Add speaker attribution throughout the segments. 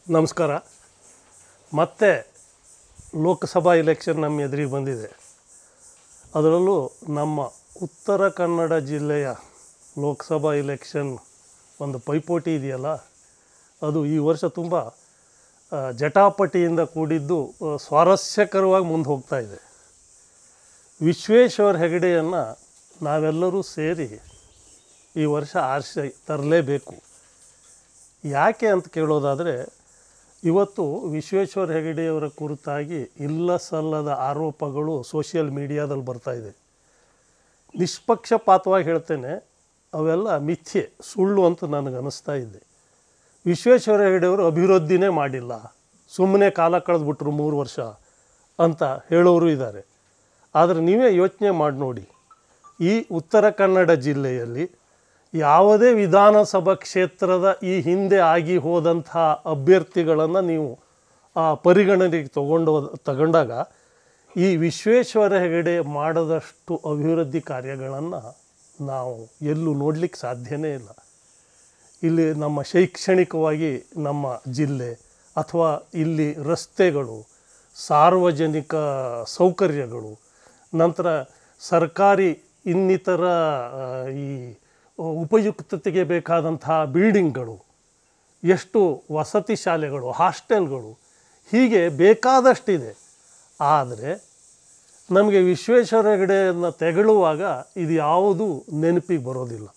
Speaker 1: ನಮಸ್ಕಾರ. ಮತ್ತೆ ಲೋಕಸಭಾ ಎಲೆಕ್ಷನ್ ನಮ್ಮ ಎದುರಿಗೆ ಬಂದಿದೆ. ಅದರಲ್ಲೂ ನಮ್ಮ ಉತ್ತರ ಕನ್ನಡ ಜಿಲ್ಲೆಯ ಲೋಕಸಭಾ ಎಲೆಕ್ಷನ್ ಒಂದು ಪೈಪೋಟಿ ಇದೆಯಲ್ಲ, ಅದು ಈ ವರ್ಷ ತುಂಬ ಜಟಾಪಟಿಯಿಂದ ಕೂಡಿದ್ದು ಸ್ವಾರಸ್ಯಕರವಾಗಿ ಮುಂದೆ ಹೋಗ್ತಾ ಇದೆ. ವಿಶ್ವೇಶ್ವರ ಹೆಗಡೆಯನ್ನು ನಾವೆಲ್ಲರೂ ಸೇರಿ ಈ ವರ್ಷ ಆರಿಸಿ ತರಲೇಬೇಕು. ಯಾಕೆ ಅಂತ ಕೇಳೋದಾದರೆ, ಇವತ್ತು ವಿಶ್ವೇಶ್ವರ ಹೆಗಡೆಯವರ ಕುರಿತಾಗಿ ಇಲ್ಲ ಸಲ್ಲದ ಆರೋಪಗಳು ಸೋಷಿಯಲ್ ಮೀಡಿಯಾದಲ್ಲಿ ಬರ್ತಾಯಿದೆ. ನಿಷ್ಪಕ್ಷಪಾತವಾಗಿ ಹೇಳ್ತೇನೆ, ಅವೆಲ್ಲ ಮಿಥ್ಯೆ, ಸುಳ್ಳು ಅಂತ ನನಗೆ ಅನ್ನಿಸ್ತಾ ಇದೆ. ವಿಶ್ವೇಶ್ವರ ಹೆಗಡೆಯವರು ಅಭಿವೃದ್ಧಿನೇ ಮಾಡಿಲ್ಲ, ಸುಮ್ಮನೆ ಕಾಲ ಕಳೆದುಬಿಟ್ರು 3 ವರ್ಷ ಅಂತ ಹೇಳೋರು ಇದ್ದಾರೆ. ಆದರೆ ನೀವೇ ಯೋಚನೆ ಮಾಡಿ ನೋಡಿ, ಈ ಉತ್ತರ ಕನ್ನಡ ಜಿಲ್ಲೆಯಲ್ಲಿ ಯಾವುದೇ ವಿಧಾನಸಭಾ ಕ್ಷೇತ್ರದ ಈ ಹಿಂದೆ ಆಗಿ ಹೋದಂಥ ಅಭ್ಯರ್ಥಿಗಳನ್ನು ನೀವು ಪರಿಗಣನೆಗೆ ತಗೊಂಡಾಗ ಈ ವಿಶ್ವೇಶ್ವರ ಹೆಗಡೆ ಮಾಡದಷ್ಟು ಅಭಿವೃದ್ಧಿ ಕಾರ್ಯಗಳನ್ನು ನಾವು ಎಲ್ಲೂ ನೋಡಲಿಕ್ಕೆ ಸಾಧ್ಯನೇ ಇಲ್ಲ. ಇಲ್ಲಿ ನಮ್ಮ ಶೈಕ್ಷಣಿಕವಾಗಿ ನಮ್ಮ ಜಿಲ್ಲೆ ಅಥವಾ ಇಲ್ಲಿ ರಸ್ತೆಗಳು, ಸಾರ್ವಜನಿಕ ಸೌಕರ್ಯಗಳು, ನಂತರ ಸರ್ಕಾರಿ ಇನ್ನಿತರ ಈ ಉಪಯುಕ್ತತೆಗೆ ಬೇಕಾದಂತಹ ಬಿಲ್ಡಿಂಗ್ಗಳು, ಎಷ್ಟು ವಸತಿ ಶಾಲೆಗಳು, ಹಾಸ್ಟೆಲ್ಗಳು, ಹೀಗೆ ಬೇಕಾದಷ್ಟಿದೆ. ಆದರೆ ನಮಗೆ ವಿಶ್ವೇಶ್ವರ ಹೆಗಡೆಯನ್ನು ತೆಗಳುವಾಗ ಇದು ಯಾವುದೂ ನೆನಪಿಗೆ ಬರೋದಿಲ್ಲ.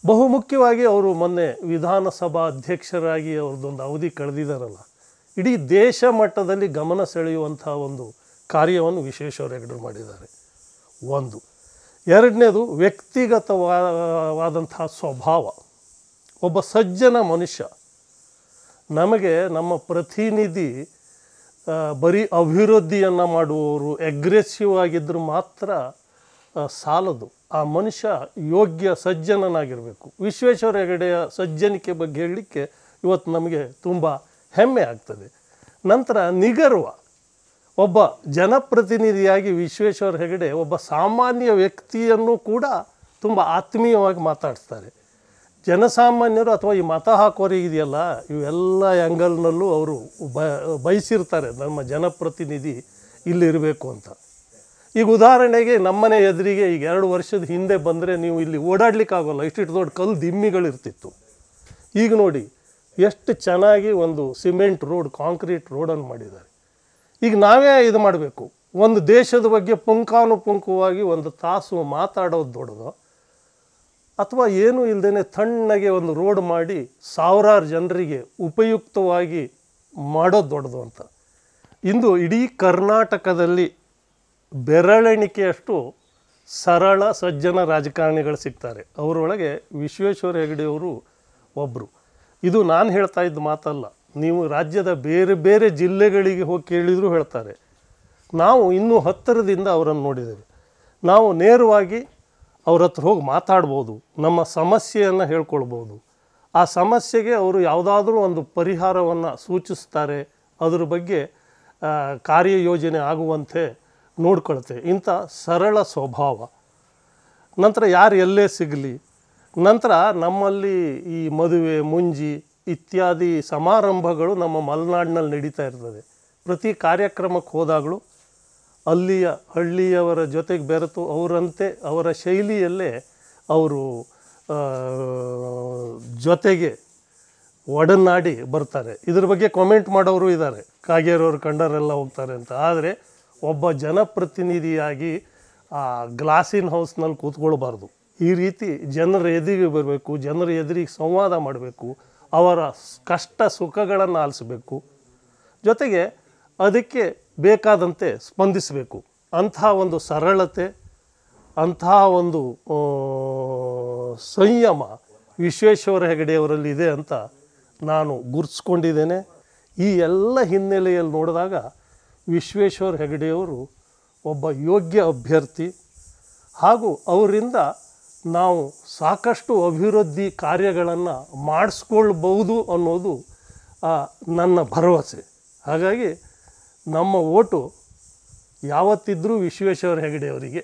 Speaker 1: ಬಹುಮುಖ್ಯವಾಗಿ ಅವರು ಮೊನ್ನೆ ವಿಧಾನಸಭಾ ಅಧ್ಯಕ್ಷರಾಗಿ ಅವ್ರದ್ದೊಂದು ಅವಧಿ ಕಳೆದಿದ್ದಾರಲ್ಲ, ಇಡೀ ದೇಶ ಮಟ್ಟದಲ್ಲಿ ಗಮನ ಸೆಳೆಯುವಂಥ ಒಂದು ಕಾರ್ಯವನ್ನು ವಿಶ್ವೇಶ್ವರ ಹೆಗಡೆ ಮಾಡಿದ್ದಾರೆ. ಒಂದು. ಎರಡನೇದು, ವ್ಯಕ್ತಿಗತವಾದಂತಹ ಸ್ವಭಾವ. ಒಬ್ಬ ಸಜ್ಜನ ಮನುಷ್ಯ. ನಮಗೆ ನಮ್ಮ ಪ್ರತಿನಿಧಿ ಬರೀ ಅಭಿವೃದ್ಧಿಯನ್ನು ಮಾಡುವವರು, ಅಗ್ರೆಸಿವ್ ಆಗಿದ್ದರೂ ಮಾತ್ರ ಸಾಲದು. ಆ ಮನುಷ್ಯ ಯೋಗ್ಯ ಸಜ್ಜನನಾಗಿರಬೇಕು. ವಿಶ್ವೇಶ್ವರ ಹೆಗಡೆಯ ಸಜ್ಜನಿಕೆ ಬಗ್ಗೆ ಹೇಳಲಿಕ್ಕೆ ಇವತ್ತು ನಮಗೆ ತುಂಬ ಹೆಮ್ಮೆ ಆಗ್ತದೆ. ನಂತರ ನಿಗರ್ವ. ಒಬ್ಬ ಜನಪ್ರತಿನಿಧಿಯಾಗಿ ವಿಶ್ವೇಶ್ವರ ಹೆಗಡೆ ಒಬ್ಬ ಸಾಮಾನ್ಯ ವ್ಯಕ್ತಿಯನ್ನು ಕೂಡ ತುಂಬ ಆತ್ಮೀಯವಾಗಿ ಮಾತಾಡಿಸ್ತಾರೆ. ಜನಸಾಮಾನ್ಯರು ಅಥವಾ ಈ ಮತ ಹಾಕೋರಿಗಿದೆಯಲ್ಲ, ಇವೆಲ್ಲ ಆ್ಯಂಗಲ್ನಲ್ಲೂ ಅವರು ಬಯಸಿರ್ತಾರೆ ನಮ್ಮ ಜನಪ್ರತಿನಿಧಿ ಇಲ್ಲಿರಬೇಕು ಅಂತ. ಈಗ ಉದಾಹರಣೆಗೆ ನಮ್ಮನೆ ಎದುರಿಗೆ ಈಗ 2 ವರ್ಷದ ಹಿಂದೆ ಬಂದರೆ ನೀವು ಇಲ್ಲಿ ಓಡಾಡಲಿಕ್ಕಾಗೋಲ್ಲ, ಇಷ್ಟಿಟ್ಟು ದೊಡ್ಡ ಕಲ್ಲು ದಿಮ್ಮಿಗಳಿರ್ತಿತ್ತು. ಈಗ ನೋಡಿ ಎಷ್ಟು ಚೆನ್ನಾಗಿ ಒಂದು ಸಿಮೆಂಟ್ ರೋಡ್, ಕಾಂಕ್ರೀಟ್ ರೋಡನ್ನು ಮಾಡಿದ್ದಾರೆ. ಈಗ ನಾವೇ ಇದು ಮಾಡಬೇಕು. ಒಂದು ದೇಶದ ಬಗ್ಗೆ ಪುಂಖಾನುಪುಂಖವಾಗಿ 1 ತಾಸು ಮಾತಾಡೋದು ದೊಡ್ಡದು, ಅಥವಾ ಏನೂ ಇಲ್ಲದೇ ತಣ್ಣಗೆ ಒಂದು ರೋಡ್ ಮಾಡಿ ಸಾವಿರಾರು ಜನರಿಗೆ ಉಪಯುಕ್ತವಾಗಿ ಮಾಡೋದು ದೊಡ್ಡದು ಅಂತ. ಇಂದು ಇಡೀ ಕರ್ನಾಟಕದಲ್ಲಿ ಬೆರಳೆಣಿಕೆಯಷ್ಟು ಸರಳ ಸಜ್ಜನ ರಾಜಕಾರಣಿಗಳು ಸಿಗ್ತಾರೆ. ಅವರೊಳಗೆ ವಿಶ್ವೇಶ್ವರ ಹೆಗಡೆಯವರು ಒಬ್ಬರು. ಇದು ನಾನು ಹೇಳ್ತಾ ಇದ್ದ ಮಾತಲ್ಲ, ನೀವು ರಾಜ್ಯದ ಬೇರೆ ಬೇರೆ ಜಿಲ್ಲೆಗಳಿಗೆ ಹೋಗಿ ಕೇಳಿದರೂ ಹೇಳ್ತಾರೆ. ನಾವು ಇನ್ನೂ ಹತ್ತಿರದಿಂದ ಅವರನ್ನು ನೋಡಿದ್ದೇವೆ. ನಾವು ನೇರವಾಗಿ ಅವ್ರ ಹತ್ರ ಹೋಗಿ ಮಾತಾಡ್ಬೋದು, ನಮ್ಮ ಸಮಸ್ಯೆಯನ್ನು ಹೇಳ್ಕೊಳ್ಬೋದು. ಆ ಸಮಸ್ಯೆಗೆ ಅವರು ಯಾವುದಾದ್ರೂ ಒಂದು ಪರಿಹಾರವನ್ನು ಸೂಚಿಸ್ತಾರೆ, ಅದ್ರ ಬಗ್ಗೆ ಕಾರ್ಯಯೋಜನೆ ಆಗುವಂತೆ ನೋಡ್ಕೊಳ್ತೆ. ಇಂಥ ಸರಳ ಸ್ವಭಾವ. ನಂತರ ಯಾರು ಎಲ್ಲೇ ಸಿಗಲಿ, ನಂತರ ನಮ್ಮಲ್ಲಿ ಈ ಮದುವೆ, ಮುಂಜಿ ಇತ್ಯಾದಿ ಸಮಾರಂಭಗಳು ನಮ್ಮ ಮಲೆನಾಡಿನಲ್ಲಿ ನಡೀತಾ ಇರ್ತದೆ. ಪ್ರತಿ ಕಾರ್ಯಕ್ರಮಕ್ಕೆ ಹೋದಾಗಲೂ ಅಲ್ಲಿಯ ಹಳ್ಳಿಯವರ ಜೊತೆಗೆ ಬೆರೆತು ಅವರಂತೆ ಅವರ ಶೈಲಿಯಲ್ಲೇ ಅವರು ಜೊತೆಗೆ ಒಡನಾಡಿ ಬರ್ತಾರೆ. ಇದ್ರ ಬಗ್ಗೆ ಕಾಮೆಂಟ್ ಮಾಡೋರು ಇದ್ದಾರೆ, ಕಾಗೇರವ್ರು ಕಂಡರೆಲ್ಲ ಹೋಗ್ತಾರೆ ಅಂತ. ಆದರೆ ಒಬ್ಬ ಜನಪ್ರತಿನಿಧಿಯಾಗಿ ಆ ಗ್ಲಾಸಿನ ಹೌಸ್ನಲ್ಲಿ ಕೂತ್ಕೊಳ್ಬಾರ್ದು. ಈ ರೀತಿ ಜನರ ಎದುರಿಗೆ ಬರಬೇಕು, ಜನರ ಎದುರಿಗೆ ಸಂವಾದ ಮಾಡಬೇಕು, ಅವರ ಕಷ್ಟ ಸುಖಗಳನ್ನು ಆಲಿಸಬೇಕು, ಜೊತೆಗೆ ಅದಕ್ಕೆ ಬೇಕಾದಂತೆ ಸ್ಪಂದಿಸಬೇಕು. ಅಂಥ ಒಂದು ಸರಳತೆ, ಅಂಥ ಒಂದು ಸಂಯಮ ವಿಶ್ವೇಶ್ವರ ಹೆಗಡೆಯವರಲ್ಲಿ ಇದೆ ಅಂತ ನಾನು ಗುರುತಿಸ್ಕೊಂಡಿದ್ದೇನೆ. ಈ ಎಲ್ಲ ಹಿನ್ನೆಲೆಯಲ್ಲಿ ನೋಡಿದಾಗ ವಿಶ್ವೇಶ್ವರ ಹೆಗಡೆಯವರು ಒಬ್ಬ ಯೋಗ್ಯ ಅಭ್ಯರ್ಥಿ, ಹಾಗೂ ಅವರಿಂದ ನಾವು ಸಾಕಷ್ಟು ಅಭಿವೃದ್ಧಿ ಕಾರ್ಯಗಳನ್ನು ಮಾಡಿಸ್ಕೊಳ್ಬಹುದು ಅನ್ನೋದು ನನ್ನ ಭರವಸೆ. ಹಾಗಾಗಿ ನಮ್ಮ ಓಟು ಯಾವತ್ತಿದ್ರೂ ವಿಶ್ವೇಶ್ವರ ಹೆಗಡೆಯವರಿಗೆ.